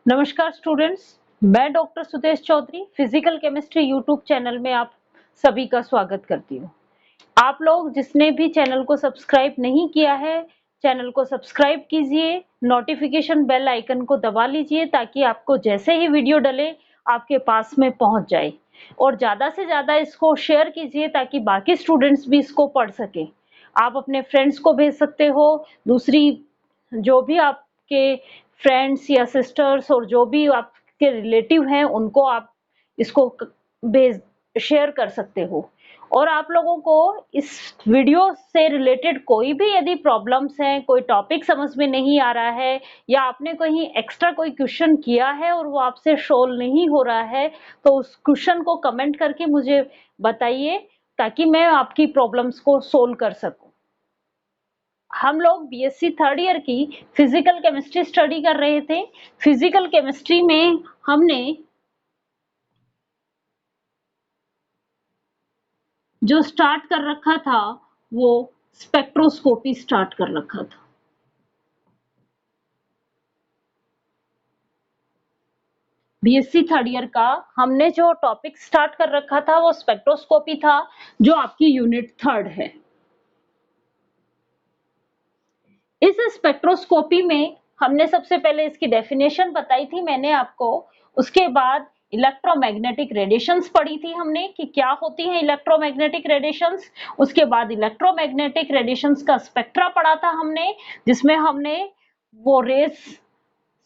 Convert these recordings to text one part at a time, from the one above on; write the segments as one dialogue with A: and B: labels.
A: नमस्कार स्टूडेंट्स, मैं doctor Sudesh Chaudhary physical chemistry YouTube channel में आप सभी का स्वागत करती हूँ। आप लोग जिसने भी चैनल को सब्सक्राइब नहीं किया है, चैनल को सब्सक्राइब कीजिए, नोटिफिकेशन बेल आइकन को दबा लीजिए ताकि आपको जैसे ही वीडियो डले आपके पास में पहुंच जाए और ज़्यादा से ज़्यादा इसको शेयर कीजिए ताकि बाकी स्टूडेंट्स भी इसको पढ़ सकें। आप अपने फ्रेंड्स को भेज सकते हो, दूसरी जो भी आपके फ्रेंड्स या सिस्टर्स और जो भी आपके रिलेटिव हैं उनको आप इसको भेज शेयर कर सकते हो। और आप लोगों को इस वीडियो से रिलेटेड कोई भी यदि प्रॉब्लम्स हैं, कोई टॉपिक समझ में नहीं आ रहा है या आपने कहीं एक्स्ट्रा कोई क्वेश्चन किया है और वो आपसे सोल्व नहीं हो रहा है, तो उस क्वेश्चन को कमेंट करके मुझे बताइए ताकि मैं आपकी प्रॉब्लम्स को सोल्व कर सकूं। हम लोग बीएससी थर्ड ईयर की फिजिकल केमिस्ट्री स्टडी कर रहे थे। फिजिकल केमिस्ट्री में हमने जो स्टार्ट कर रखा था वो स्पेक्ट्रोस्कोपी स्टार्ट कर रखा था। बीएससी थर्ड ईयर का हमने जो टॉपिक स्टार्ट कर रखा था वो स्पेक्ट्रोस्कोपी था, जो आपकी यूनिट थर्ड है। इस स्पेक्ट्रोस्कोपी में हमने सबसे पहले इसकी डेफिनेशन बताई थी मैंने आपको। उसके बाद इलेक्ट्रोमैग्नेटिक रेडिएशंस पढ़ी थी हमने कि क्या होती हैं इलेक्ट्रोमैग्नेटिक रेडिएशंस। उसके बाद इलेक्ट्रोमैग्नेटिक रेडिएशंस का स्पेक्ट्रा पढ़ा था हमने, जिसमें हमने वो रेस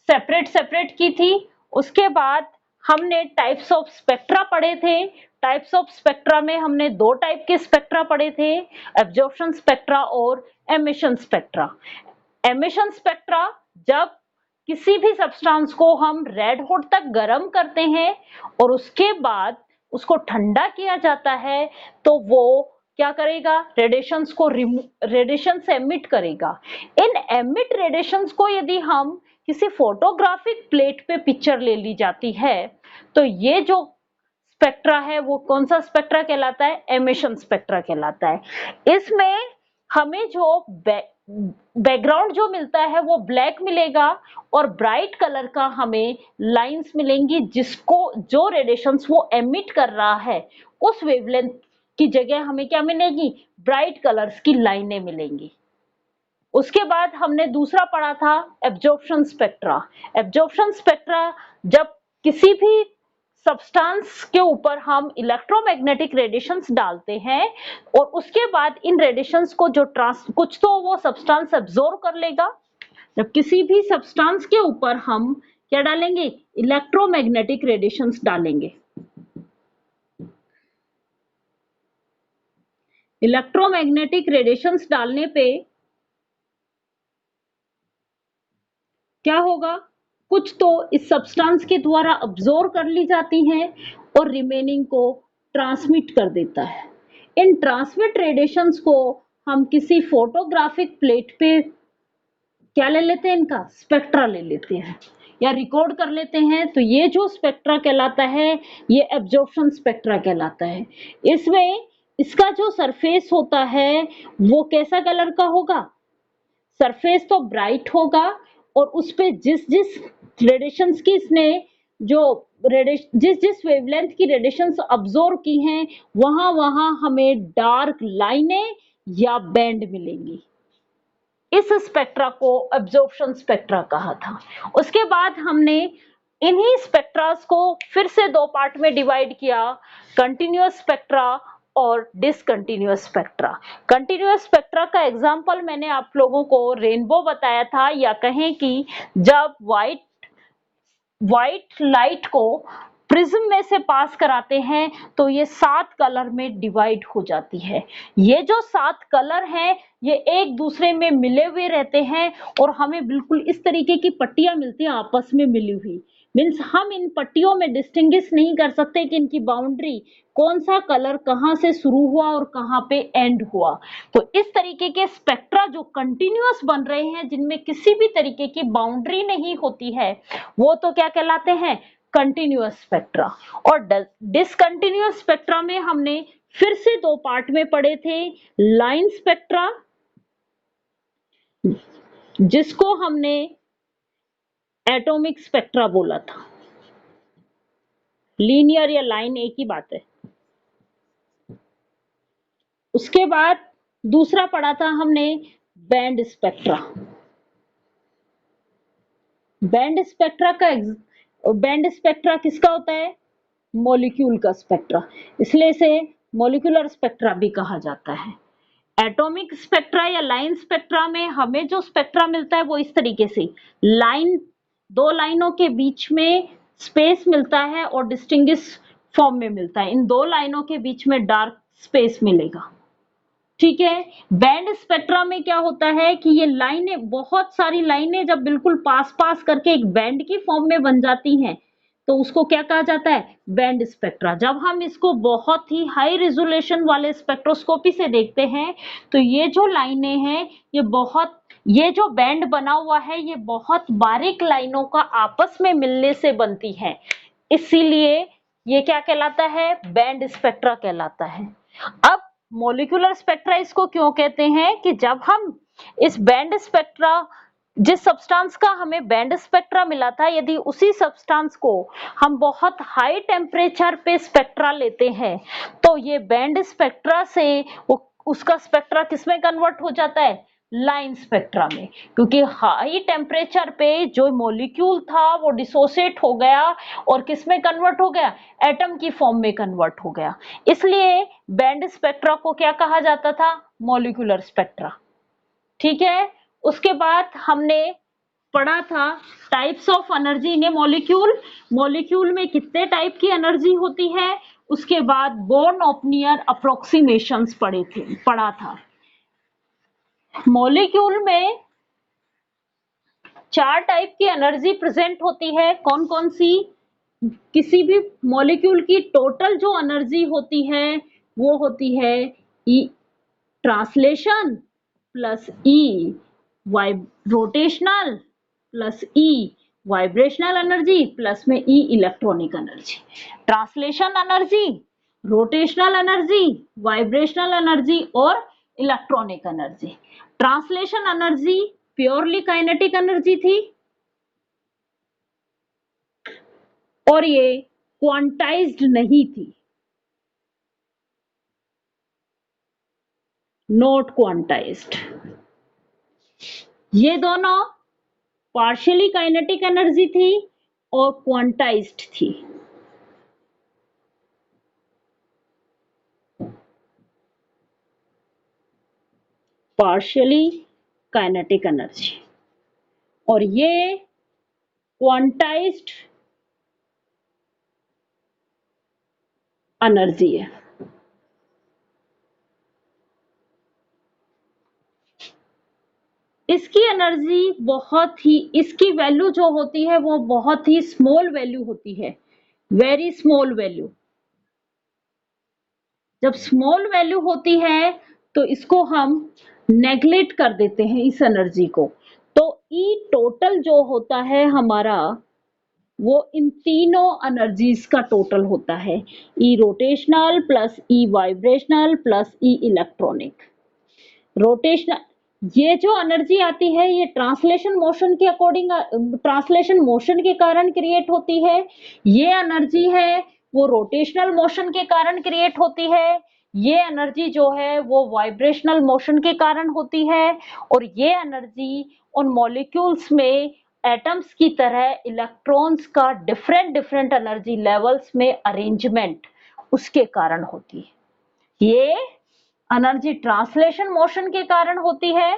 A: सेपरेट सेपरेट की थी। उसके बाद हमने टाइप्स ऑफ स्पेक्ट्रा पढ़े थे। टाइप्स ऑफ स्पेक्ट्रा में हमने दो टाइप के स्पेक्ट्रा पढ़े थे, एब्जॉर्प्शन स्पेक्ट्रा और एमिशन स्पेक्ट्रा। एमिशन स्पेक्ट्रा, जब किसी भी सब्सटेंस को हम रेड हॉट तक गर्म करते हैं और उसके बाद उसको ठंडा किया जाता है तो वो क्या करेगा, रेडिएशंस को रेडिएशंस एमिट करेगा। इन एमिट रेडिएशंस को यदि हम किसी फोटोग्राफिक प्लेट पे पिक्चर ले ली जाती है तो ये जो स्पेक्ट्रा है वो कौन सा स्पेक्ट्रा कहलाता है, एमिशन स्पेक्ट्रा कहलाता है। इसमें हमें जो बैकग्राउंड जो मिलता है वो ब्लैक मिलेगा और ब्राइट कलर का हमें लाइंस मिलेंगी, जिसको जो रेडिएशंस वो एमिट कर रहा है उस वेवलेंथ की जगह हमें क्या मिलेगी, ब्राइट कलर्स की लाइनें मिलेंगी। उसके बाद हमने दूसरा पढ़ा था एब्जॉर्प्शन स्पेक्ट्रा। एब्जॉर्प्शन स्पेक्ट्रा, जब किसी भी सब्सटेंस के ऊपर हम इलेक्ट्रोमैग्नेटिक रेडिएशंस डालते हैं और उसके बाद इन रेडिएशंस को जो कुछ तो वो सब्सटेंस एब्जॉर्ब कर लेगा। जब किसी भी सब्सटेंस के ऊपर हम क्या डालेंगे, इलेक्ट्रोमैग्नेटिक रेडिएशंस डालेंगे। इलेक्ट्रोमैग्नेटिक रेडिएशंस डालने पे क्या होगा, कुछ तो इस सब्सटेंस के द्वारा अब्सॉर्ब कर ली जाती हैं और रिमेनिंग को ट्रांसमिट कर देता है। इन ट्रांसमिट रेडिएशंस को हम किसी फोटोग्राफिक प्लेट पे क्या ले लेते हैं, इनका स्पेक्ट्रा ले लेते हैं या रिकॉर्ड कर लेते हैं। तो ये जो स्पेक्ट्रा कहलाता है ये एब्जॉर्प्शन स्पेक्ट्रा कहलाता है। इसमें इसका जो सरफेस होता है वो कैसा कलर का होगा, सरफेस तो ब्राइट होगा और उस पे जिस जिस रेडिएशंस की इसने जो जिस जिस वेवलेंथ की रेडिएशंस अब्सॉर्ब की हैं वहां वहां हमें डार्क लाइनें या बैंड मिलेंगी। इस स्पेक्ट्रा को एब्जॉर्प्शन स्पेक्ट्रा कहा था। उसके बाद हमने इन्हीं स्पेक्ट्रास को फिर से दो पार्ट में डिवाइड किया, कंटिन्यूअस स्पेक्ट्रा और डिसकंटिन्यूअस स्पेक्ट्रा। कंटिन्यूअस स्पेक्ट्रा का एग्जांपल मैंने आप लोगों को रेनबो बताया था, या कहें कि जब व्हाइट लाइट को प्रिज्म में से पास कराते हैं तो ये 7 कलर में डिवाइड हो जाती है। ये जो 7 कलर हैं ये एक दूसरे में मिले हुए रहते हैं और हमें बिल्कुल इस तरीके की पट्टियां मिलती हैं आपस में मिली हुई। मीन्स हम इन पट्टियों में डिस्टिंग्विश नहीं कर सकते कि इनकी बाउंड्री कौन सा कलर कहाँ से शुरू हुआ और कहाँ पे एंड हुआ। तो इस तरीके के स्पेक्ट्रा जो कंटिन्यूअस बन रहे हैं, जिनमें किसी भी तरीके की बाउंड्री नहीं होती है, वो तो क्या कहलाते हैं, कंटिन्यूअस स्पेक्ट्रा। और डिसकंटिन्यूअस स्पेक्ट्रा में हमने फिर से दो पार्ट में पढ़े थे, लाइन स्पेक्ट्रा जिसको हमने एटॉमिक स्पेक्ट्रा बोला था। लीनियर या लाइन एक ही बात है। उसके बाद दूसरा पढ़ा था हमने बैंड स्पेक्ट्रा। बैंड स्पेक्ट्रा किसका होता है? मॉलिक्यूल का स्पेक्ट्रा, इसलिए इसे मॉलिक्यूलर स्पेक्ट्रा भी कहा जाता है। एटॉमिक स्पेक्ट्रा या लाइन स्पेक्ट्रा में हमें जो स्पेक्ट्रा मिलता है वो इस तरीके से लाइन, दो लाइनों के बीच में स्पेस मिलता है और डिस्टिंग्विश फॉर्म में मिलता है। इन दो लाइनों के बीच में डार्क स्पेस मिलेगा, ठीक है। बैंड स्पेक्ट्रा में क्या होता है कि ये लाइनें, बहुत सारी लाइनें जब बिल्कुल पास पास करके एक बैंड की फॉर्म में बन जाती हैं तो उसको क्या कहा जाता है? Band spectra. जब हम इसको बहुत ही हाई रेजोल्यूशन वाले स्पेक्ट्रोस्कोपी से देखते हैं तो ये जो लाइनें हैं ये जो बैंड बना हुआ है ये बहुत बारीक लाइनों का आपस में मिलने से बनती है, इसीलिए ये क्या कहलाता है? बैंड स्पेक्ट्रा कहलाता है। अब मॉलिक्यूलर स्पेक्ट्रा इसको क्यों कहते हैं कि जब हम इस बैंड स्पेक्ट्रा, जिस सब्सटेंस का हमें बैंड स्पेक्ट्रा मिला था, यदि उसी सब्सटेंस को हम बहुत हाई टेम्परेचर पे स्पेक्ट्रा लेते हैं तो ये बैंड स्पेक्ट्रा से उसका स्पेक्ट्रा किसमें कन्वर्ट हो जाता है? लाइन स्पेक्ट्रा में, क्योंकि हाई टेम्परेचर पे जो मॉलिक्यूल था वो डिसोसिएट हो गया और किसमें कन्वर्ट हो गया? एटम की फॉर्म में कन्वर्ट हो गया। इसलिए बैंड स्पेक्ट्रा को क्या कहा जाता था? मॉलिक्यूलर स्पेक्ट्रा, ठीक है। उसके बाद हमने पढ़ा था types of energy in a molecule. Molecule में कितने टाइप की एनर्जी होती है, उसके बाद बोर्न ऑपनियर अप्रोक्सीमेशंस पढ़ा था। मॉलिक्यूल में 4 टाइप की एनर्जी प्रेजेंट होती है। कौन कौन सी? किसी भी मॉलिक्यूल की टोटल जो एनर्जी होती है वो होती है E translation plus E rotational plus E vibrational energy plus में E electronic energy. Translation energy, rotational energy, vibrational energy और electronic energy. Translation energy purely kinetic energy थी और ये क्वांटाइज्ड नहीं थी, नॉट क्वांटाइज्ड। ये दोनों पार्शियली काइनेटिक एनर्जी थी और क्वांटाइज्ड थी। पार्शियली काइनेटिक एनर्जी और ये क्वांटाइज्ड एनर्जी है। इसकी एनर्जी इसकी वैल्यू जो होती है वो बहुत ही स्मॉल वैल्यू होती है, वेरी स्मॉल वैल्यू। जब स्मॉल वैल्यू होती है तो इसको हम नेग्लेक्ट कर देते हैं इस एनर्जी को। तो ई टोटल जो होता है हमारा वो इन तीनों एनर्जीज का टोटल होता है, ई rotational plus E vibrational plus E electronic. Rotational, ये जो एनर्जी आती है ये ट्रांसलेशन मोशन के अकॉर्डिंग, ट्रांसलेशन मोशन के कारण क्रिएट होती है। ये एनर्जी है वो रोटेशनल मोशन के कारण क्रिएट होती है। ये एनर्जी जो है वो वाइब्रेशनल मोशन के कारण होती है और ये एनर्जी उन मॉलिक्यूल्स में एटम्स की तरह इलेक्ट्रॉन्स का डिफरेंट एनर्जी लेवल्स में अरेंजमेंट उसके कारण होती है। ये एनर्जी ट्रांसलेशन मोशन के कारण होती है,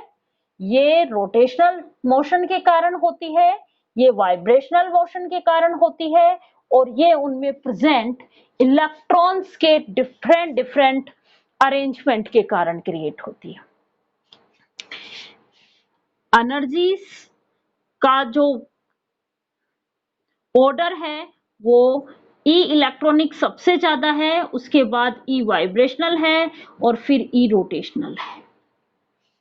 A: ये रोटेशनल मोशन के कारण होती है, ये वाइब्रेशनल मोशन के कारण होती है और ये उनमें प्रेजेंट इलेक्ट्रॉन्स के डिफरेंट अरेंजमेंट के कारण क्रिएट होती है। एनर्जीज का जो ऑर्डर है वो ई इलेक्ट्रॉनिक सबसे ज्यादा है, उसके बाद ई वाइब्रेशनल है और फिर ई रोटेशनल है।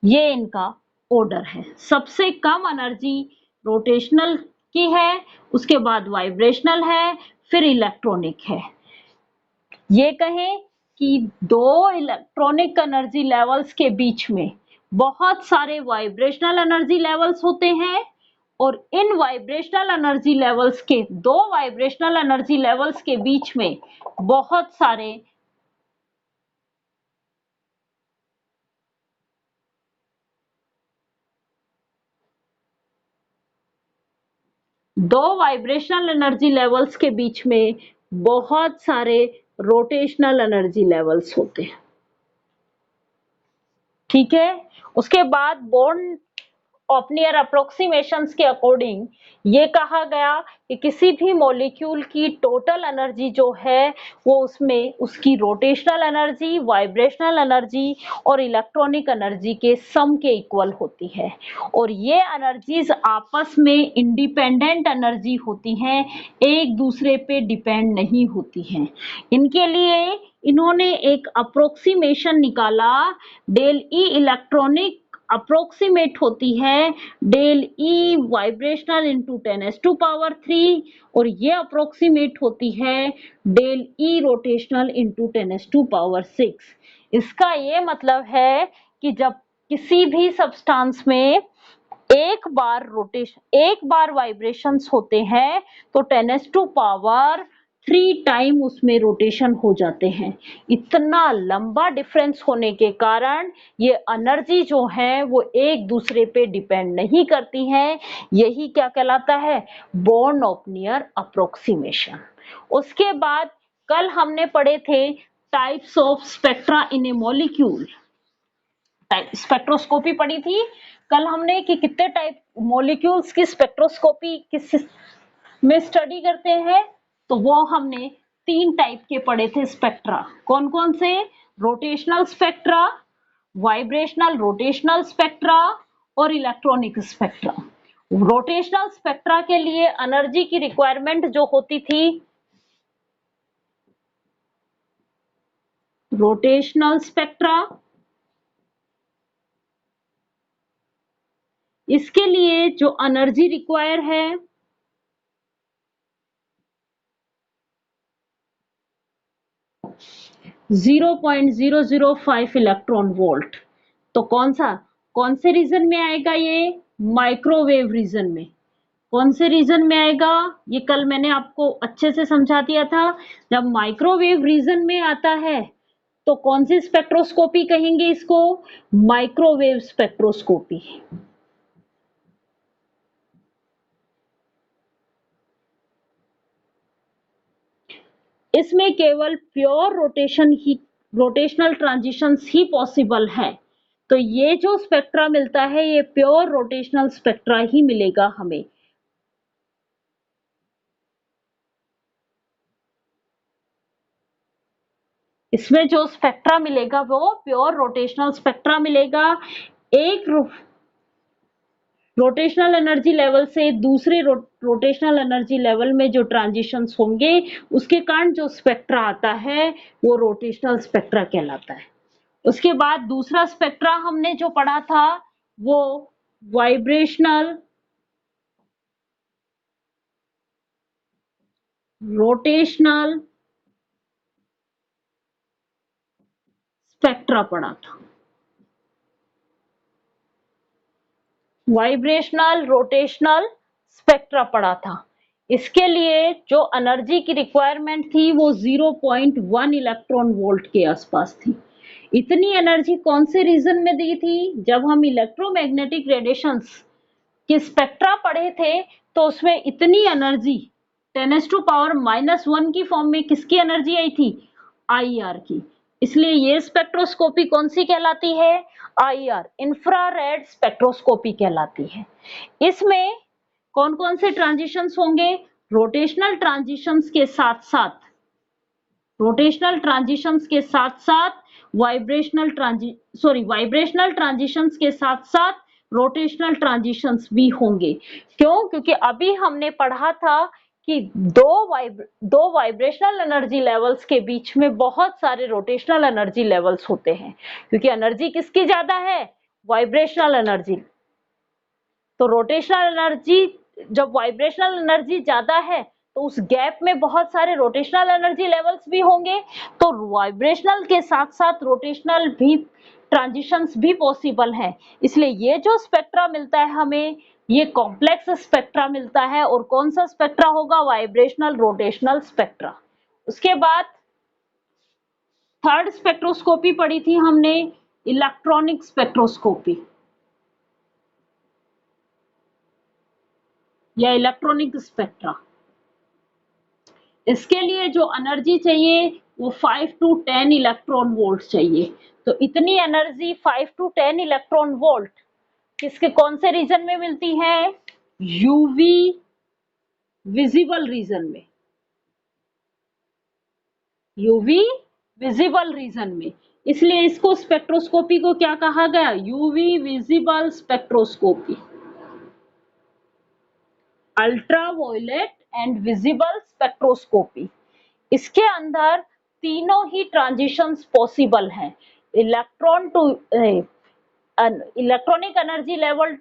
A: ये इनका ऑर्डर है। सबसे कम एनर्जी रोटेशनल की है, उसके बाद वाइब्रेशनल है, फिर इलेक्ट्रॉनिक है। ये कहें कि दो इलेक्ट्रॉनिक एनर्जी लेवल्स के बीच में बहुत सारे वाइब्रेशनल एनर्जी लेवल्स होते हैं और इन वाइब्रेशनल एनर्जी लेवल्स के, दो वाइब्रेशनल एनर्जी लेवल्स के बीच में बहुत सारे दो वाइब्रेशनल एनर्जी लेवल्स के बीच में बहुत सारे रोटेशनल एनर्जी लेवल्स होते हैं। ठीक है, उसके बाद बॉर्न ओपनियर अप्रोक्सीमेशंस के अकॉर्डिंग ये कहा गया कि किसी भी मॉलिक्यूल की टोटल एनर्जी जो है वो उसमें उसकी रोटेशनल एनर्जी, वाइब्रेशनल एनर्जी और इलेक्ट्रॉनिक एनर्जी के सम के इक्वल होती है और ये एनर्जीज आपस में इंडिपेंडेंट एनर्जी होती हैं, एक दूसरे पे डिपेंड नहीं होती हैं। इनके लिए इन्होंने एक अप्रोक्सीमेशन निकाला, डेल ई इलेक्ट्रॉनिक अप्रोक्सीमेट होती है डेल ई वाइब्रेशनल इंटू 10⁻³ और ये अप्रोक्सीमेट होती है डेल ई रोटेशनल इंटू 10⁻⁶। इसका ये मतलब है कि जब किसी भी सब्सटेंस में एक बार वाइब्रेशंस होते हैं तो 10⁻³ टाइम उसमें रोटेशन हो जाते हैं। इतना लंबा डिफरेंस होने के कारण ये एनर्जी जो है वो एक दूसरे पे डिपेंड नहीं करती हैं। यही क्या कहलाता है? Born Oppenheimer approximation. उसके बाद कल हमने पढ़े थे types of spectra in a molecule, spectroscopy पढ़ी थी कल हमने कि कितने टाइप मॉलिक्यूल्स की स्पेक्ट्रोस्कोपी किस में स्टडी करते हैं, तो वो हमने 3 टाइप के पढ़े थे स्पेक्ट्रा। कौन कौन से? Rotational spectra, vibrational rotational spectra और इलेक्ट्रॉनिक स्पेक्ट्रा। रोटेशनल स्पेक्ट्रा के लिए एनर्जी की रिक्वायरमेंट जो होती थी, रोटेशनल स्पेक्ट्रा, इसके लिए जो एनर्जी रिक्वायर है 0.005 इलेक्ट्रॉन वोल्ट। तो कौन से रीजन में आएगा? ये माइक्रोवेव रीजन में। कौन से रीजन में आएगा? ये कल मैंने आपको अच्छे से समझा दिया था। जब माइक्रोवेव रीजन में आता है तो कौन सी स्पेक्ट्रोस्कोपी कहेंगे इसको? Microwave spectroscopy. इसमें केवल प्योर रोटेशनल ट्रांजिशंस ही पॉसिबल है। तो ये जो स्पेक्ट्रा मिलता है ये प्योर रोटेशनल स्पेक्ट्रा ही मिलेगा हमें। इसमें जो स्पेक्ट्रा मिलेगा वो प्योर रोटेशनल स्पेक्ट्रा मिलेगा। एक रोटेशनल एनर्जी लेवल से दूसरे रोटेशनल एनर्जी लेवल में जो ट्रांजिशंस होंगे उसके कारण जो स्पेक्ट्रा आता है वो रोटेशनल स्पेक्ट्रा कहलाता है। उसके बाद दूसरा स्पेक्ट्रा हमने जो पढ़ा था वो वाइब्रेशनल रोटेशनल स्पेक्ट्रा पढ़ा था। वाइब्रेशनल रोटेशनल स्पेक्ट्रा पढ़ा था। इसके लिए जो एनर्जी की रिक्वायरमेंट थी वो 0.1 इलेक्ट्रॉन वोल्ट के आसपास थी। इतनी एनर्जी कौन से रीजन में दी थी? जब हम इलेक्ट्रोमैग्नेटिक रेडिएशंस के स्पेक्ट्रा पढ़े थे तो उसमें इतनी एनर्जी 10⁻⁻1 की फॉर्म में किसकी एनर्जी आई थी? IR की। इसलिए ये स्पेक्ट्रोस्कोपी कौन सी कहलाती है? IR, इंफ्रारेड स्पेक्ट्रोस्कोपी कहलाती है। इसमें कौन कौन से ट्रांजिशंस होंगे? रोटेशनल ट्रांजिशंस के साथ साथ वाइब्रेशनल ट्रांजिशंस के साथ साथ रोटेशनल ट्रांजिशंस भी होंगे। क्यों? क्योंकि अभी हमने पढ़ा था कि दो वाइब्रेशनल एनर्जी लेवल्स के बीच में बहुत सारे रोटेशनल एनर्जी लेवल्स होते हैं, क्योंकि एनर्जी किसकी ज्यादा है? Vibrational energy. तो रोटेशनल एनर्जी, जब वाइब्रेशनल एनर्जी ज्यादा है तो उस गैप में बहुत सारे रोटेशनल एनर्जी लेवल्स भी होंगे। तो वाइब्रेशनल के साथ साथ रोटेशनल भी ट्रांजिशंस भी पॉसिबल हैं। इसलिए ये जो स्पेक्ट्रा मिलता है हमें ये कॉम्प्लेक्स स्पेक्ट्रा मिलता है। और कौन सा स्पेक्ट्रा होगा? Vibrational rotational spectra. उसके बाद थर्ड स्पेक्ट्रोस्कोपी पढ़ी थी हमने, इलेक्ट्रॉनिक स्पेक्ट्रोस्कोपी या इलेक्ट्रॉनिक स्पेक्ट्रा। इसके लिए जो एनर्जी चाहिए वो 5 to 10 इलेक्ट्रॉन वोल्ट चाहिए। तो इतनी एनर्जी 5 to 10 इलेक्ट्रॉन वोल्ट किसके कौन से रीजन में मिलती है? यूवी विजिबल रीजन में, यूवी विजिबल रीजन में। इसलिए इसको स्पेक्ट्रोस्कोपी को क्या कहा गया? UV visible spectroscopy, ultraviolet and visible spectroscopy. इसके अंदर तीनों ही ट्रांजिशंस पॉसिबल हैं। Electron to electronic energy level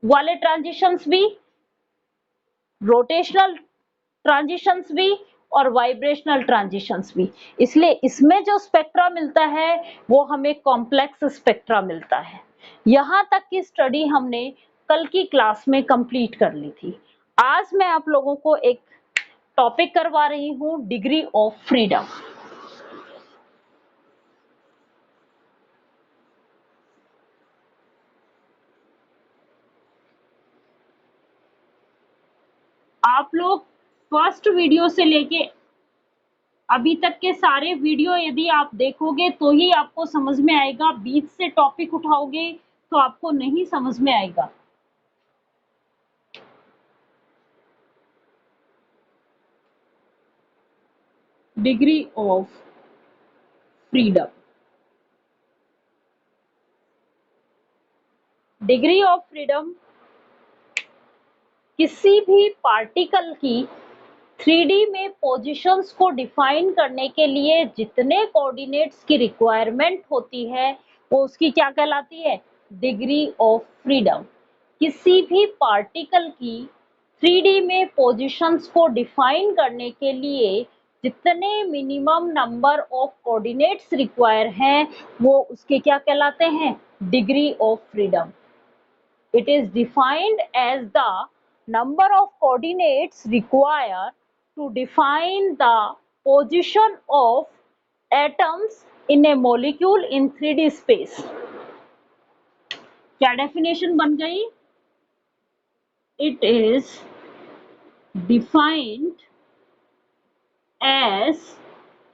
A: वाले ट्रांजिशंस भी, रोटेशनल ट्रांजिशंस भी और वाइब्रेशनल ट्रांजिशंस भी। इसलिए इसमें जो स्पेक्ट्रा मिलता है वो हमें कॉम्प्लेक्स स्पेक्ट्रा मिलता है। यहां तक की स्टडी हमने कल की क्लास में कंप्लीट कर ली थी। आज मैं आप लोगों को एक टॉपिक करवा रही हूं, डिग्री ऑफ फ्रीडम। आप लोग फर्स्ट वीडियो से लेके अभी तक के सारे वीडियो यदि आप देखोगे तो ही आपको समझ में आएगा। बीच से टॉपिक उठाओगे तो आपको नहीं समझ में आएगा। Degree of freedom, degree of freedom किसी भी पार्टिकल की 3D में पोजीशंस को डिफाइन करने के लिए जितने कोऑर्डिनेट्स की रिक्वायरमेंट होती है वो उसकी क्या कहलाती है? Degree of freedom. किसी भी पार्टिकल की 3D में पोजीशंस को डिफाइन करने के लिए जितने minimum number of coordinates require हैं वो उसके क्या कहलाते हैं? Degree of freedom. It is defined as the number of coordinates required to define the position of atoms in a molecule in 3D space. क्या डेफिनेशन बन गई? It is defined as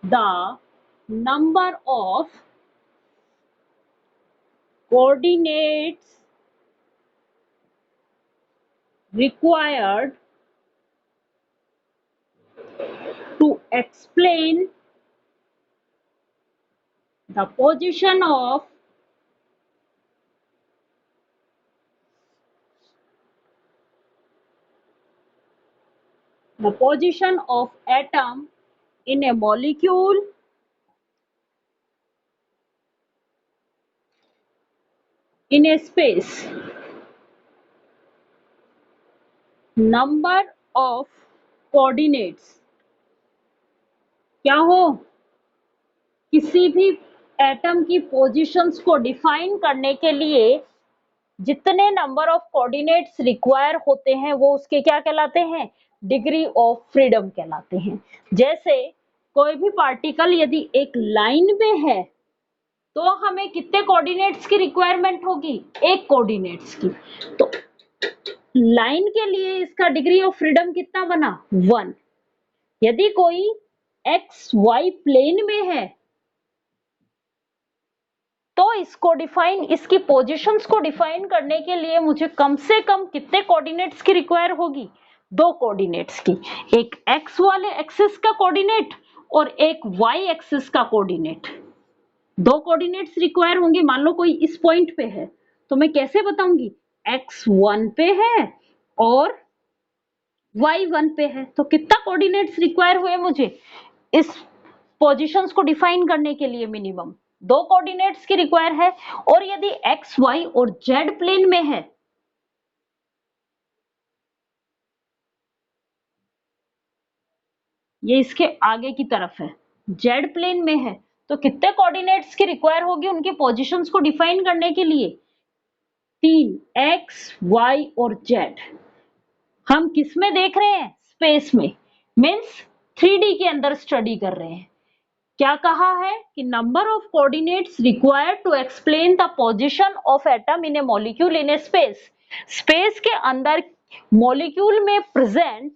A: the number of coordinates required to explain the position of atom in a molecule in a space. Number of coordinates क्या हो? किसी भी atom की positions को define करने के लिए जितने नंबर ऑफ कोऑर्डिनेट्स रिक्वायर होते हैं वो उसके क्या कहलाते हैं? डिग्री ऑफ फ्रीडम कहलाते हैं। जैसे कोई भी पार्टिकल यदि एक लाइन में है तो हमें कितने कोऑर्डिनेट्स की रिक्वायरमेंट होगी? एक कोऑर्डिनेट्स की। तो लाइन के लिए इसका डिग्री ऑफ फ्रीडम कितना बना? 1। यदि कोई एक्स वाई प्लेन में है तो इसको डिफाइन, इसकी पोजीशंस को डिफाइन करने के लिए मुझे कम से कम कितने कोऑर्डिनेट्स की रिक्वायर होगी? 2 कोऑर्डिनेट्स की। एक एक्स वाले एक्सिस का कोऑर्डिनेट और एक वाई एक्सिस का कोऑर्डिनेट। 2 कोऑर्डिनेट्स रिक्वायर होंगे। मान लो कोई इस पॉइंट पे है तो मैं कैसे बताऊंगी? एक्स 1 पे है और वाई 1 पे है। तो कितना कोऑर्डिनेट्स रिक्वायर हुए मुझे इस पोजीशंस को डिफाइन करने के लिए? मिनिमम 2 कोऑर्डिनेट्स की रिक्वायर है। और यदि एक्स वाई और जेड प्लेन में है ये इसके आगे की तरफ है, जेड प्लेन में है तो कितने कोऑर्डिनेट्स की रिक्वायर होगी उनकी पोजीशंस को डिफाइन करने के लिए? तीन, एक्स, वाई और जेड, हम किस में देख रहे हैं? स्पेस में, मीन्स 3D के अंदर स्टडी कर रहे हैं। क्या कहा है कि number of coordinates required to explain the position of atom in a molecule in a space. Space के अंदर मॉलिक्यूल में प्रेजेंट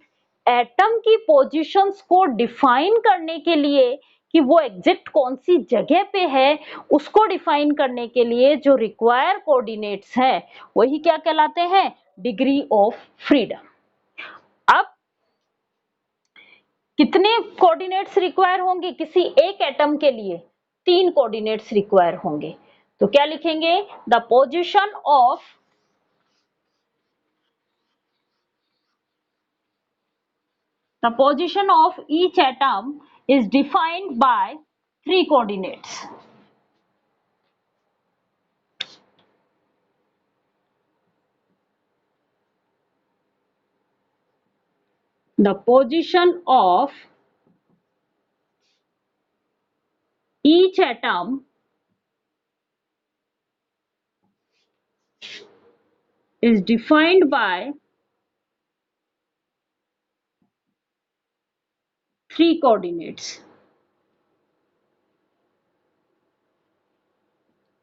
A: एटम की पोजीशंस को डिफाइन करने के लिए कि वो एग्जैक्ट कौन सी जगह पे है, उसको डिफाइन करने के लिए जो रिक्वायर कोऑर्डिनेट्स है वही क्या कहलाते हैं? Degree of freedom. अब कितने कोऑर्डिनेट्स रिक्वायर होंगे किसी एक एटम के लिए? 3 कोऑर्डिनेट्स रिक्वायर होंगे। तो क्या लिखेंगे? The position of each atom is defined by 3 coordinates. The position of each atom is defined by 3 coordinates.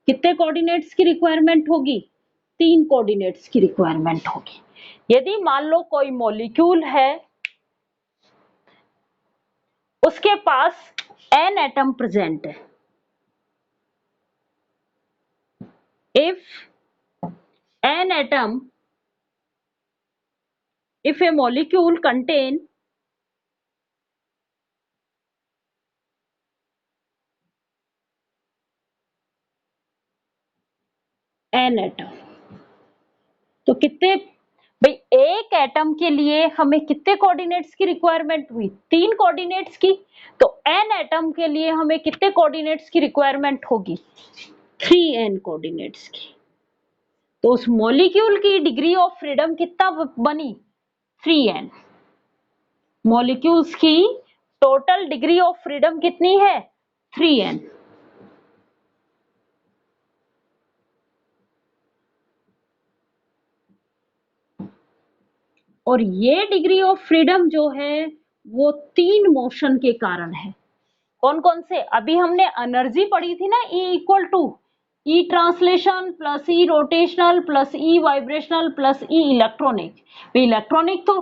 A: कितने कोऑर्डिनेट्स की रिक्वायरमेंट होगी? 3 कोऑर्डिनेट्स की रिक्वायरमेंट होगी। यदि मान लो कोई मॉलिक्यूल है, उसके पास n एटम प्रेजेंट है। if a molecule contain n atom, तो कितने भाई एक एटम के लिए हमें कितने कोऑर्डिनेट्स की रिक्वायरमेंट हुई? 3 कोऑर्डिनेट्स की। तो n एटम के लिए हमें कितने कोऑर्डिनेट्स की रिक्वायरमेंट होगी? 3n कोऑर्डिनेट्स की। तो उस मॉलिक्यूल की डिग्री ऑफ फ्रीडम कितना बनी? 3n। मॉलिक्यूल्स की टोटल डिग्री ऑफ फ्रीडम कितनी है? 3n। और ये डिग्री ऑफ फ्रीडम जो है वो 3 मोशन के कारण है। कौन कौन से? अभी हमने एनर्जी पढ़ी थी ना, E equal to E translation plus E rotational plus E vibrational plus E electronic. Electronic तो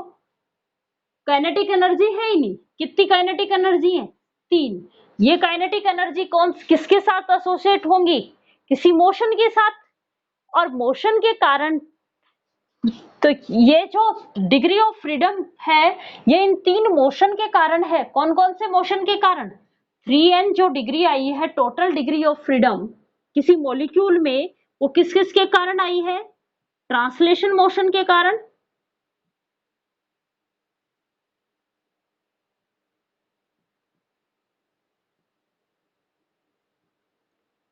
A: काइनेटिक एनर्जी है ही नहीं। कितनी काइनेटिक एनर्जी है? 3। ये काइनेटिक एनर्जी कौन किसके साथ एसोसिएट होंगी? किसी मोशन के साथ। और मोशन के कारण, तो ये जो डिग्री ऑफ फ्रीडम है ये इन 3 मोशन के कारण है। कौन कौन से मोशन के कारण? 3n जो डिग्री आई है टोटल डिग्री ऑफ फ्रीडम किसी मॉलिक्यूल में, वो किस किस के कारण आई है? ट्रांसलेशन मोशन के कारण,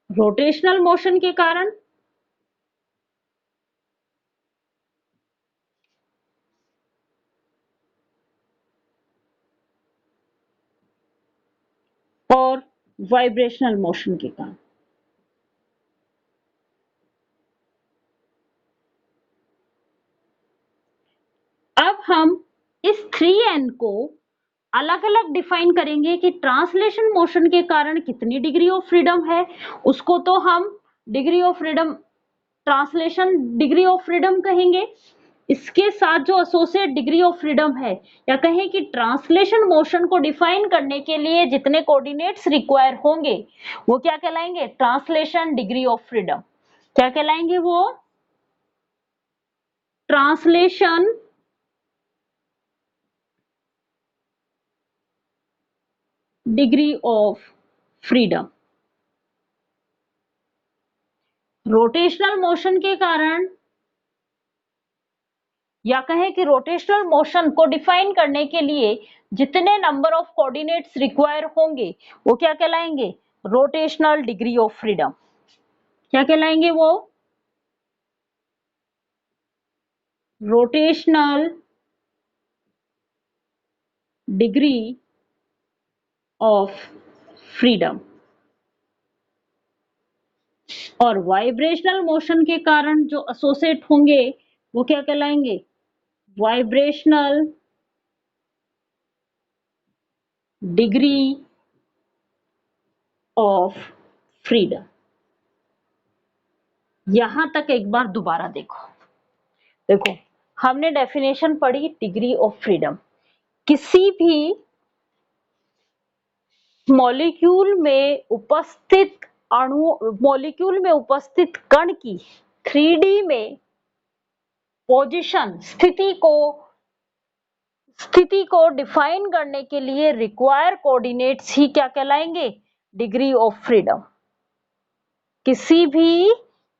A: रोटेशनल मोशन के कारण, और वाइब्रेशनल मोशन के कारण। अब हम इस 3n को अलग अलग डिफाइन करेंगे कि ट्रांसलेशन मोशन के कारण कितनी डिग्री ऑफ फ्रीडम है। उसको तो हम degree of freedom, translation degree of freedom कहेंगे। इसके साथ जो एसोसिएट डिग्री ऑफ फ्रीडम है, या कहें कि ट्रांसलेशन मोशन को डिफाइन करने के लिए जितने कोऑर्डिनेट्स रिक्वायर होंगे वो क्या कहलाएंगे? Translation degree of freedom. क्या कहलाएंगे वो? Translation degree of freedom. Rotational motion के कारण, या कहें कि रोटेशनल मोशन को डिफाइन करने के लिए जितने नंबर ऑफ कोऑर्डिनेट्स रिक्वायर होंगे वो क्या कहलाएंगे? Rotational degree of freedom. क्या कहलाएंगे वो? Rotational degree of freedom. और वाइब्रेशनल मोशन के कारण जो एसोसिएट होंगे वो क्या कहलाएंगे? Vibrational degree of freedom. यहां तक एक बार दोबारा देखो हमने डेफिनेशन पढ़ी डिग्री ऑफ फ्रीडम। किसी भी मॉलिक्यूल में उपस्थित मॉलिक्यूल में उपस्थित कण की 3D में पोजीशन स्थिति को डिफाइन करने के लिए रिक्वायर कोऑर्डिनेट्स ही क्या कहलाएंगे? Degree of freedom. किसी भी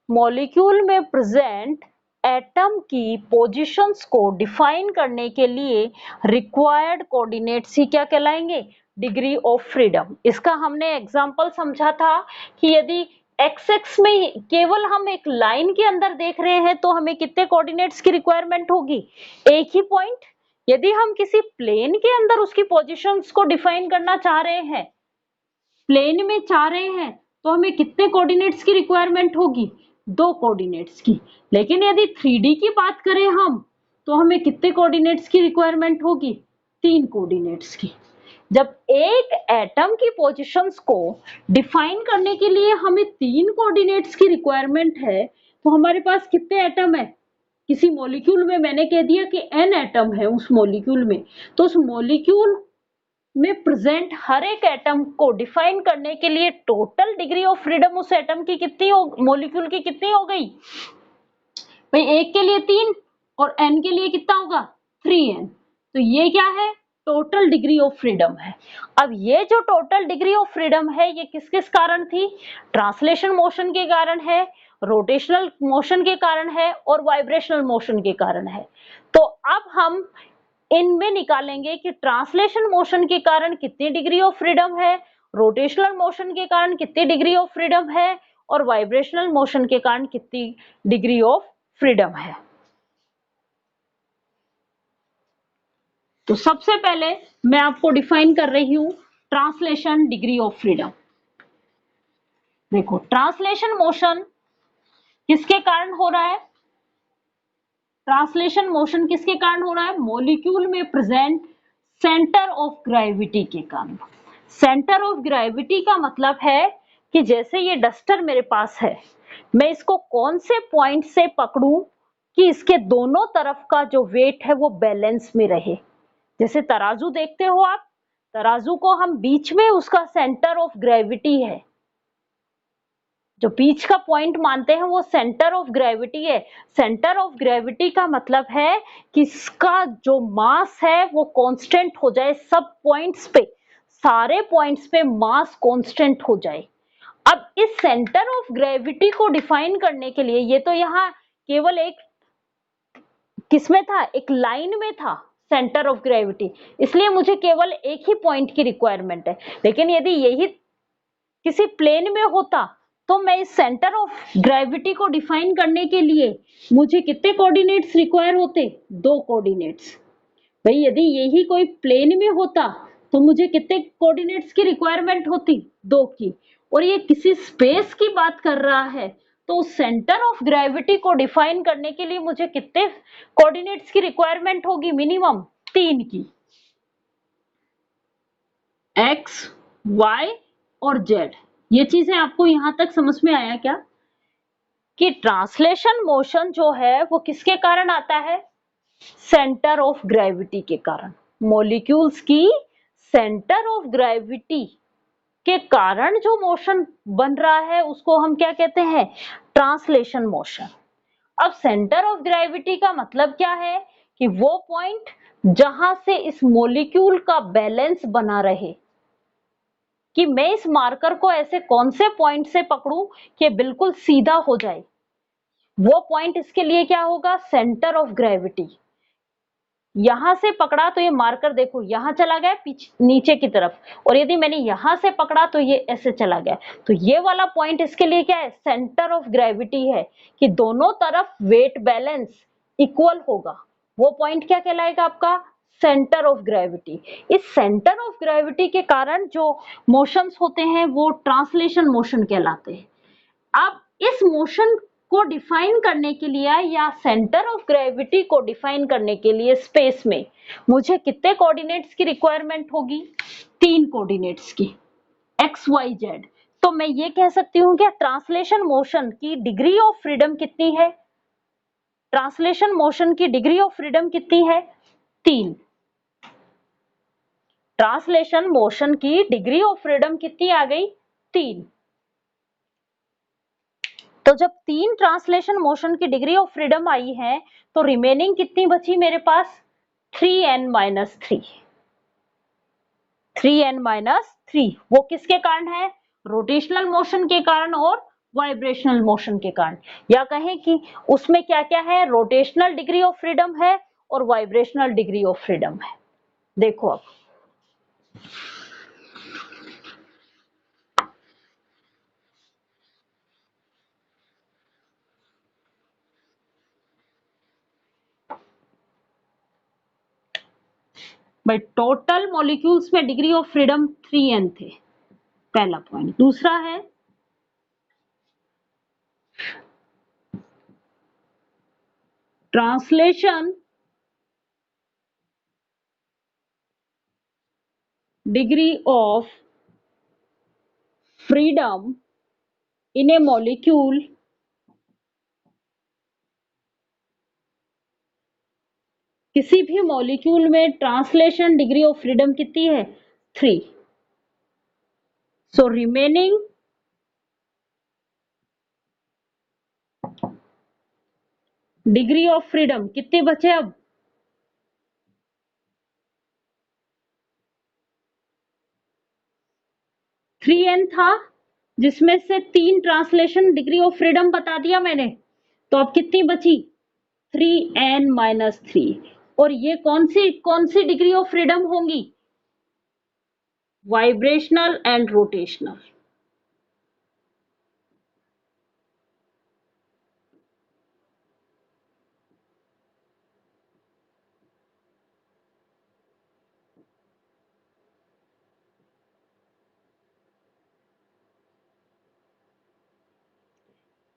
A: मॉलिक्यूल में प्रेजेंट एटम की पोजीशंस को डिफाइन करने के लिए रिक्वायर्ड कोऑर्डिनेट्स ही क्या कहलाएंगे? Degree of freedom. इसका हमने एग्जांपल समझा था कि यदि एक्स एक्स में केवल हम एक लाइन के अंदर देख रहे हैं तो हमें कितने कोऑर्डिनेट्स की रिक्वायरमेंट होगी? एक ही पॉइंट। यदि हम किसी प्लेन के अंदर उसकी पोजीशंस को डिफाइन करना चाह रहे हैं, प्लेन में चाह रहे हैं, तो हमें कितने कोऑर्डिनेट्स की रिक्वायरमेंट होगी? 2 कोऑर्डिनेट्स की। लेकिन यदि 3D की बात करें हम, तो हमें कितने कोऑर्डिनेट्स की रिक्वायरमेंट होगी? 3 कोऑर्डिनेट्स की। जब एक एटम की पोजीशंस को डिफाइन करने के लिए हमें 3 कोऑर्डिनेट्स की रिक्वायरमेंट है, तो हमारे पास कितने एटम है? किसी मॉलिक्यूल में मैंने कह दिया कि n एटम है उस मॉलिक्यूल में, तो उस मॉलिक्यूल में प्रेजेंट हर एक एटम को डिफाइन करने के लिए टोटल डिग्री ऑफ फ्रीडम उस एटम की कितनी हो, मॉलिक्यूल की कितनी हो गई? भाई एक के लिए 3 और n के लिए कितना होगा? 3n। तो ये क्या है? टोटल डिग्री ऑफ फ्रीडम है। अब ये जो टोटल डिग्री ऑफ फ्रीडम है ये किस किस कारण थी? ट्रांसलेशन मोशन के कारण है, रोटेशनल मोशन के कारण है और वाइब्रेशनल मोशन के कारण है। तो अब हम इनमें निकालेंगे कि ट्रांसलेशन मोशन के कारण कितनी डिग्री ऑफ फ्रीडम है, रोटेशनल मोशन के कारण कितनी डिग्री ऑफ फ्रीडम है और वाइब्रेशनल मोशन के कारण कितनी डिग्री ऑफ फ्रीडम है। तो सबसे पहले मैं आपको डिफाइन कर रही हूं ट्रांसलेशन डिग्री ऑफ फ्रीडम। देखो ट्रांसलेशन मोशन किसके कारण हो रहा है? ट्रांसलेशन मोशन किसके कारण हो रहा है? मॉलिक्यूल में प्रेजेंट सेंटर ऑफ ग्रेविटी के कारण। सेंटर ऑफ ग्रेविटी का मतलब है कि जैसे ये डस्टर मेरे पास है, मैं इसको कौन से पॉइंट से पकड़ूं कि इसके दोनों तरफ का जो वेट है वो बैलेंस में रहे। जैसे तराजू देखते हो आप, तराजू को हम बीच में उसका सेंटर ऑफ ग्रेविटी है, जो बीच का पॉइंट मानते हैं वो सेंटर ऑफ ग्रेविटी है। सेंटर ऑफ ग्रेविटी का मतलब है कि इसका जो मास है वो कांस्टेंट हो जाए, सब पॉइंट्स पे, सारे पॉइंट्स पे मास कांस्टेंट हो जाए। अब इस सेंटर ऑफ ग्रेविटी को डिफाइन करने के लिए, ये तो यहाँ केवल एक किसमें था? एक लाइन में था सेंटर ऑफ ग्रेविटी, इसलिए मुझे केवल एक ही पॉइंट की रिक्वायरमेंट है। लेकिन यदि यही किसी प्लेन में होता तो मैं इस सेंटर ऑफ ग्रेविटी को डिफाइन करने के लिए मुझे कितने कोऑर्डिनेट्स रिक्वायर होते? 2 कोऑर्डिनेट्स। भाई यदि यही कोई प्लेन में होता तो मुझे कितने कोऑर्डिनेट्स की रिक्वायरमेंट होती? 2 की। और ये किसी स्पेस की बात कर रहा है तो सेंटर ऑफ ग्रेविटी को डिफाइन करने के लिए मुझे कितने कोऑर्डिनेट्स की रिक्वायरमेंट होगी? मिनिमम 3 की, x, y और z। ये चीजें आपको यहां तक समझ में आया क्या कि ट्रांसलेशन मोशन जो है वो किसके कारण आता है? सेंटर ऑफ ग्रेविटी के कारण। मॉलिक्यूल्स की सेंटर ऑफ ग्रेविटी के कारण जो मोशन बन रहा है उसको हम क्या कहते हैं? Translation motion. अब सेंटर ऑफ ग्रेविटी का मतलब क्या है? कि वो पॉइंट जहां से इस मॉलिक्यूल का बैलेंस बना रहे, कि मैं इस मार्कर को ऐसे कौन से पॉइंट से पकड़ूं कि बिल्कुल सीधा हो जाए, वो पॉइंट इसके लिए क्या होगा? Centre of gravity. यहां से पकड़ा तो ये मार्कर देखो यहां चला गया नीचे की तरफ, और यदि मैंने यहां से पकड़ा तो ये ऐसे चला गया। तो ये वाला पॉइंट इसके लिए क्या है? सेंटर ऑफ ग्रेविटी है, कि दोनों तरफ वेट बैलेंस इक्वल होगा। वो पॉइंट क्या कहलाएगा आपका? Centre of gravity. इस सेंटर ऑफ ग्रेविटी के कारण जो मोशंस होते हैं वो ट्रांसलेशन मोशन कहलाते हैं। अब इस मोशन को डिफाइन करने के लिए या सेंटर ऑफ ग्रेविटी को डिफाइन करने के लिए स्पेस में मुझे कितने कोऑर्डिनेट्स की रिक्वायरमेंट होगी? 3 कोऑर्डिनेट्स की, एक्स वाई जेड। तो मैं ये कह सकती हूँ कि ट्रांसलेशन मोशन की डिग्री ऑफ फ्रीडम कितनी है? ट्रांसलेशन मोशन की डिग्री ऑफ फ्रीडम कितनी है? 3। ट्रांसलेशन मोशन की डिग्री ऑफ फ्रीडम कितनी आ गई? 3। तो जब 3 ट्रांसलेशन मोशन की डिग्री ऑफ फ्रीडम आई है तो रिमेनिंग कितनी बची मेरे पास? 3n-3। 3n-3 वो किसके कारण है? रोटेशनल मोशन के कारण और वाइब्रेशनल मोशन के कारण, या कहें कि उसमें क्या क्या है? रोटेशनल डिग्री ऑफ फ्रीडम है और वाइब्रेशनल डिग्री ऑफ फ्रीडम है। देखो अब भाई, टोटल मॉलिक्यूल्स में डिग्री ऑफ फ्रीडम 3n थे, पहला पॉइंट। दूसरा है translation degree of freedom in a molecule किसी भी मॉलिक्यूल में ट्रांसलेशन डिग्री ऑफ फ्रीडम कितनी है? 3। So remaining degree of freedom कितने बचे अब? 3n था, जिसमें से 3 ट्रांसलेशन डिग्री ऑफ फ्रीडम बता दिया मैंने, तो अब कितनी बची? 3n-3। और ये कौन सी डिग्री ऑफ फ्रीडम होंगी? Vibrational and rotational.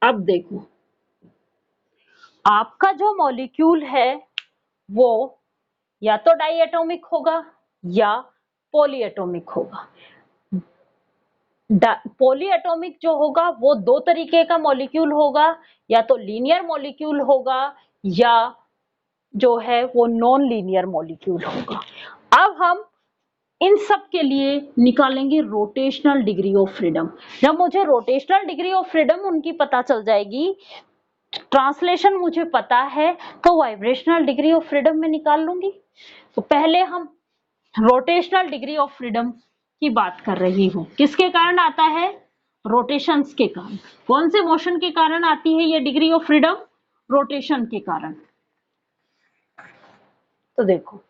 A: अब देखो, आपका जो मॉलिक्यूल है वो या तो डाई एटॉमिक होगा या पॉली एटॉमिक होगा। पॉली एटॉमिक जो होगा वो 2 तरीके का मॉलिक्यूल होगा, या तो लीनियर मॉलिक्यूल होगा या जो है वो नॉन लीनियर मॉलिक्यूल होगा। अब हम इन सब के लिए निकालेंगे रोटेशनल डिग्री ऑफ फ्रीडम। जब मुझे रोटेशनल डिग्री ऑफ फ्रीडम उनकी पता चल जाएगी, ट्रांसलेशन मुझे पता है, तो वाइब्रेशनल डिग्री ऑफ फ्रीडम में निकाल लूंगी। तो पहले हम रोटेशनल डिग्री ऑफ फ्रीडम की बात कर रही हूं। किसके कारण आता है? रोटेशंस के कारण। कौन से मोशन के कारण आती है ये डिग्री ऑफ फ्रीडम? रोटेशन के कारण। तो देखो,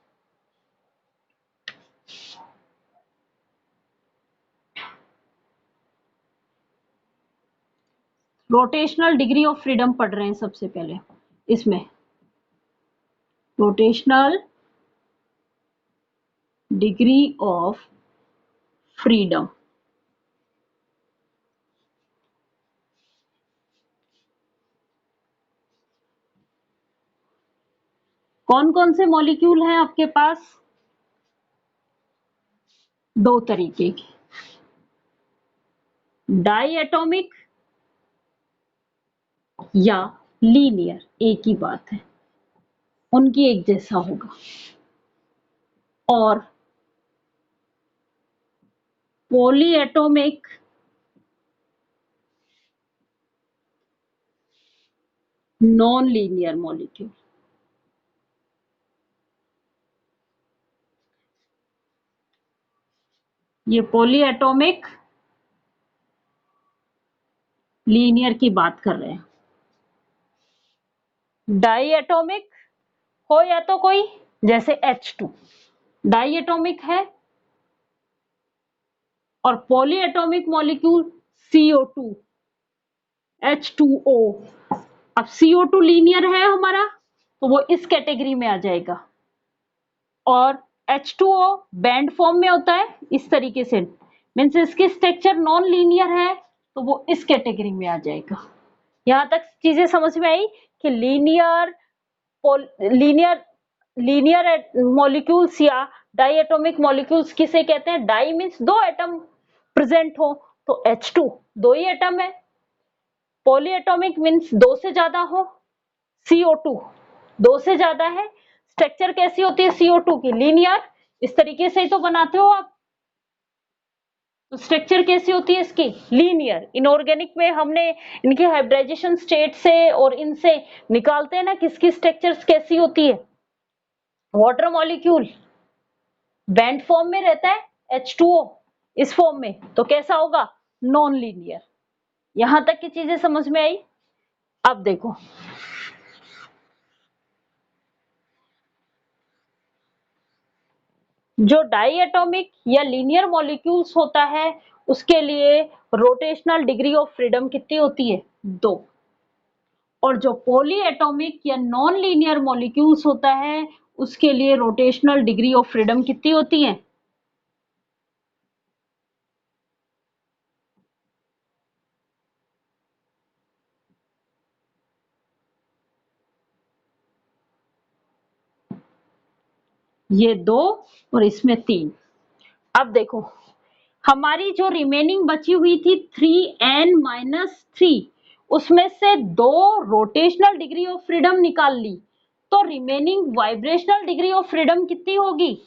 A: रोटेशनल डिग्री ऑफ फ्रीडम पढ़ रहे हैं सबसे पहले। इसमें रोटेशनल डिग्री ऑफ फ्रीडम कौन कौन से मॉलिक्यूल हैं आपके पास? 2 तरीके के, डाई एटॉमिक या लीनियर, एक ही बात है, उनकी एक जैसा होगा। और poly atomic non linear molecule. ये पॉली एटॉमिक लीनियर की बात कर रहे हैं। डाई एटॉमिक हो या तो कोई, जैसे H2 डाई एटॉमिक है, और poly atomic molecule CO2 H2O। अब CO2 लीनियर है हमारा, तो वो इस कैटेगरी में आ जाएगा, और H2O बैंड फॉर्म में होता है इस तरीके से, मीन्स इसकी स्ट्रक्चर नॉन लीनियर है, तो वो इस कैटेगरी में आ जाएगा। यहां तक चीजें समझ में आई कि लीनियर लीनियर मॉलिक्यूल्स या डाई एटॉमिक मॉलिक्यूल्स किसे कहते हैं? डाई मीन्स दो एटम प्रेजेंट हो, तो H2 दो ही एटम है। पॉली एटॉमिक मीन्स दो से ज्यादा हो, CO2 दो से ज्यादा है। स्ट्रक्चर कैसी होती है CO2 की? लीनियर, इस तरीके से ही तो बनाते हो आप। तो स्ट्रक्चर कैसी होती है इसकी? लीनियर। इनऑर्गेनिक में हमने इनकी हाइब्रिडाइजेशन स्टेट से और इनसे निकालते हैं ना किसकी स्ट्रक्चर्स कैसी होती है। वाटर मॉलिक्यूल बैंड फॉर्म में रहता है H2O, इस फॉर्म में तो कैसा होगा? Non linear. यहां तक की चीजें समझ में आई। अब देखो, जो डाई एटॉमिक या लीनियर मॉलिक्यूल्स होता है उसके लिए रोटेशनल डिग्री ऑफ फ्रीडम कितनी होती है? 2। और जो पॉली एटॉमिक या नॉन लीनियर मॉलिक्यूल्स होता है उसके लिए रोटेशनल डिग्री ऑफ फ्रीडम कितनी होती है? ये 2 और इसमें 3। अब देखो, हमारी जो रिमेनिंग बची हुई थी 3n-3, उसमें से 2 रोटेशनल डिग्री ऑफ फ्रीडम निकाल ली, तो remaining vibrational degree of freedom कितनी होगी?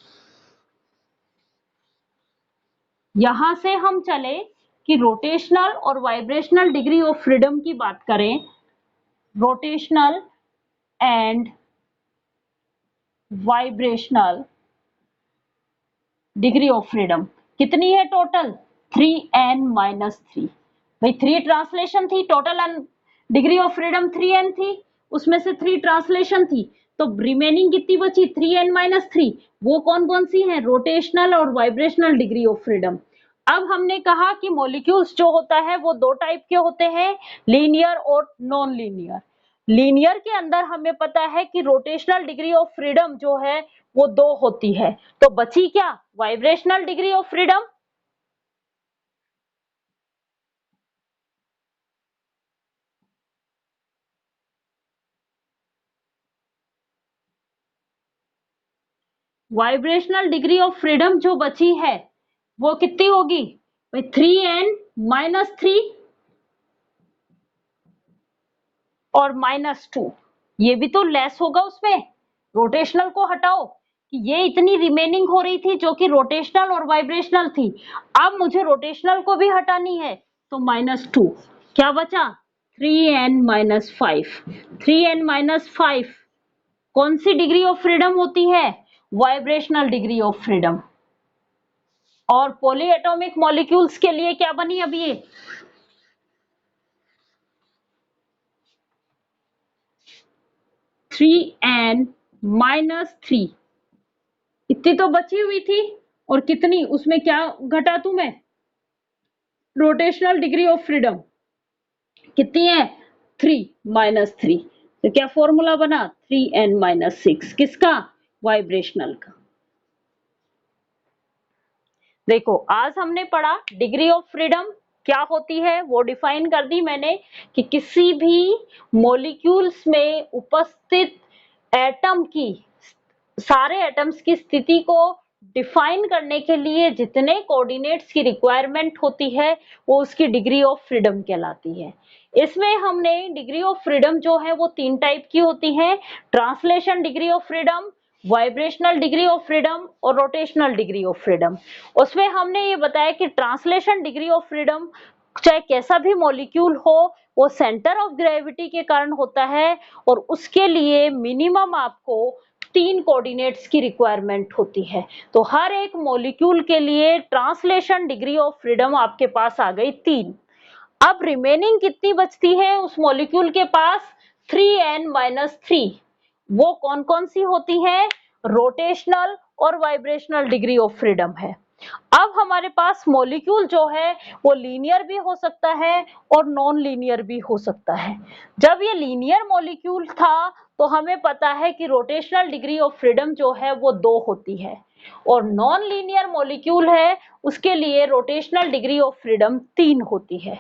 A: यहां से हम चले कि रोटेशनल और वाइब्रेशनल डिग्री ऑफ फ्रीडम की बात करें। Rotational and vibrational degree of freedom कितनी है टोटल? 3n-3। भाई 3 ट्रांसलेशन थी, total degree of freedom 3n थी, उसमें से 3 ट्रांसलेशन थी, तो रिमेनिंग कितनी बची? 3n-3। वो कौन कौन सी है? रोटेशनल और वाइब्रेशनल डिग्री ऑफ फ्रीडम। अब हमने कहा कि मॉलिक्यूल्स जो होता है वो 2 टाइप के होते हैं, लीनियर और नॉन लीनियर। लीनियर के अंदर हमें पता है कि रोटेशनल डिग्री ऑफ फ्रीडम जो है वो 2 होती है, तो बची क्या? Vibrational degree of freedom. Vibrational degree of freedom जो बची है वो कितनी होगी? 3n-3 और -2। ये भी तो लेस होगा उसमें, रोटेशनल को हटाओ कि ये इतनी रिमेनिंग हो रही थी जो कि रोटेशनल और वाइब्रेशनल थी। अब मुझे रोटेशनल को भी हटानी है, तो -2। क्या बचा? 3n-5। 3n-5 कौन सी डिग्री ऑफ फ्रीडम होती है? Vibrational degree of freedom. और पॉली एटॉमिक मॉलिक्यूल्स के लिए क्या बनी अब ये? 3n-3। इतनी तो बची हुई थी, और कितनी उसमें क्या घटा तू? मैं रोटेशनल डिग्री ऑफ फ्रीडम कितनी है? 3-3। तो क्या फॉर्मूला बना? 3n-6 किसका? वाइब्रेशनल का। देखो, आज हमने पढ़ा डिग्री ऑफ फ्रीडम क्या होती है, वो डिफाइन कर दी मैंने कि किसी भी मॉलिक्यूल्स में उपस्थित एटम की, सारे एटम्स की स्थिति को डिफाइन करने के लिए जितने कोऑर्डिनेट्स की रिक्वायरमेंट होती है वो उसकी डिग्री ऑफ फ्रीडम कहलाती है। इसमें हमने डिग्री ऑफ फ्रीडम जो है वो 3 टाइप की होती है: translation degree of freedom, vibrational degree of freedom और रोटेशनल डिग्री ऑफ फ्रीडम। उसमें हमने ये बताया कि ट्रांसलेशन डिग्री ऑफ फ्रीडम चाहे कैसा भी मॉलिक्यूल हो वो सेंटर ऑफ ग्रेविटी के कारण होता है, और उसके लिए मिनिमम आपको 3 कोऑर्डिनेट्स की रिक्वायरमेंट होती है। तो हर एक मॉलिक्यूल के लिए ट्रांसलेशन डिग्री ऑफ फ्रीडम आपके पास आ गई 3। अब रिमेनिंग कितनी बचती है उस मॉलिक्यूल के पास? 3n-3। वो कौन कौन सी होती है? रोटेशनल और वाइब्रेशनल डिग्री ऑफ फ्रीडम है। अब हमारे पास मॉलिक्यूल जो है वो लीनियर भी हो सकता है और नॉन लीनियर भी हो सकता है। जब ये लीनियर मॉलिक्यूल था तो हमें पता है कि रोटेशनल डिग्री ऑफ फ्रीडम जो है वो 2 होती है, और नॉन लीनियर मॉलिक्यूल है उसके लिए रोटेशनल डिग्री ऑफ फ्रीडम 3 होती है।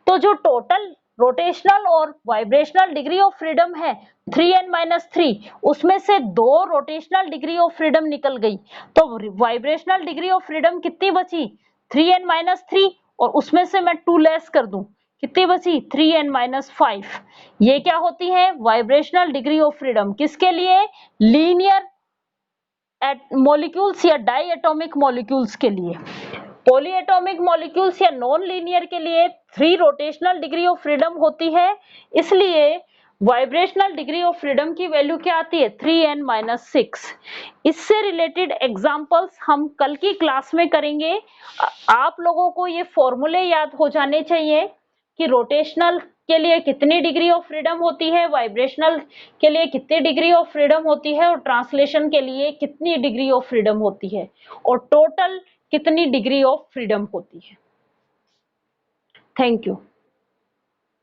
A: तो जो टोटल रोटेशनल और वाइब्रेशनल डिग्री ऑफ फ्रीडम है 3n-3, उसमें से 2 रोटेशनल डिग्री ऑफ फ्रीडम निकल गई, तो वाइब्रेशनल डिग्री ऑफ फ्रीडम कितनी बची 3n-3, और उसमें से मैं 2 लेस कर दूं, कितनी बची 3n-5। ये क्या होती है वाइब्रेशनल डिग्री ऑफ फ्रीडम, किसके लिए लीनियर मॉलिक्यूल्स या डाई एटॉमिक मॉलिक्यूल्स के लिए। पॉलीएटॉमिक मॉलिक्यूल्स या नॉन लीनियर के लिए 3 रोटेशनल डिग्री ऑफ फ्रीडम होती है, इसलिए वाइब्रेशनल डिग्री ऑफ फ्रीडम की वैल्यू क्या आती है 3n-6। इससे रिलेटेड एग्जांपल्स हम कल की क्लास में करेंगे। आप लोगों को ये फॉर्मूले याद हो जाने चाहिए कि रोटेशनल के लिए कितनी डिग्री ऑफ फ्रीडम होती है, वाइब्रेशनल के लिए कितनी डिग्री ऑफ फ्रीडम होती है, और ट्रांसलेशन के लिए कितनी डिग्री ऑफ फ्रीडम होती है, और टोटल कितनी डिग्री ऑफ फ्रीडम होती है। Thank you.